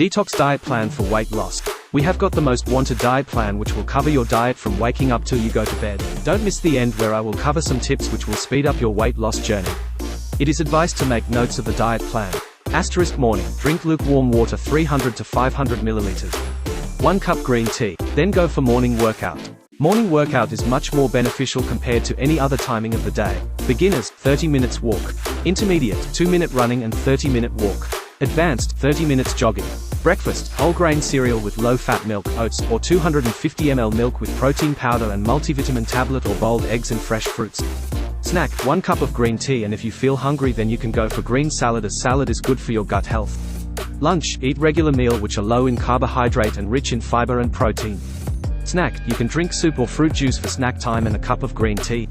Detox diet plan for weight loss. We have got the most wanted diet plan which will cover your diet from waking up till you go to bed. Don't miss the end where I will cover some tips which will speed up your weight loss journey. It is advised to make notes of the diet plan. Morning, drink lukewarm water 300 to 500 milliliters. 1 cup green tea. Then go for morning workout. Morning workout is much more beneficial compared to any other timing of the day. Beginners, 30 minutes walk. Intermediate, 2-minute running and 30-minute walk. Advanced, 30 minutes jogging. Breakfast, whole grain cereal with low-fat milk, oats, or 250 ml milk with protein powder and multivitamin tablet or boiled eggs and fresh fruits. Snack, 1 cup of green tea, and if you feel hungry then you can go for green salad, as salad is good for your gut health. Lunch, eat regular meal which are low in carbohydrate and rich in fiber and protein. Snack, you can drink soup or fruit juice for snack time and a cup of green tea.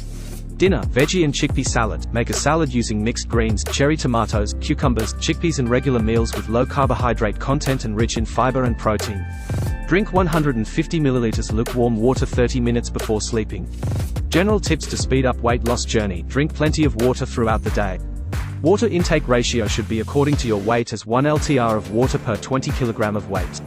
Dinner, veggie and chickpea salad. Make a salad using mixed greens, cherry tomatoes, cucumbers, chickpeas and regular meals with low carbohydrate content and rich in fiber and protein. Drink 150 milliliters lukewarm water 30 minutes before sleeping. General tips to speed up weight loss journey. Drink plenty of water throughout the day. Water intake ratio should be according to your weight, as 1 ltr of water per 20 kg of weight.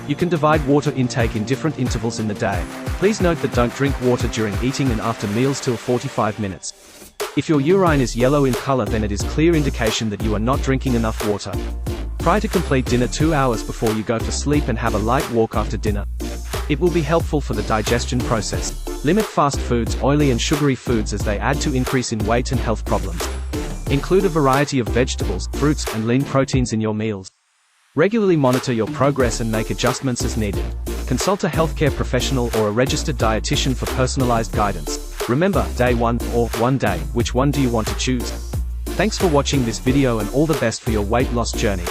You can divide water intake in different intervals in the day. Please note that don't drink water during eating and after meals till 45 minutes. If your urine is yellow in color, then it is clear indication that you are not drinking enough water. Try to complete dinner 2 hours before you go for sleep and have a light walk after dinner. It will be helpful for the digestion process. Limit fast foods, oily and sugary foods, as they add to increase in weight and health problems. Include a variety of vegetables, fruits, and lean proteins in your meals. Regularly monitor your progress and make adjustments as needed. Consult a healthcare professional or a registered dietitian for personalized guidance. Remember, day 1 or 1 day, which one do you want to choose? Thanks for watching this video and all the best for your weight loss journey.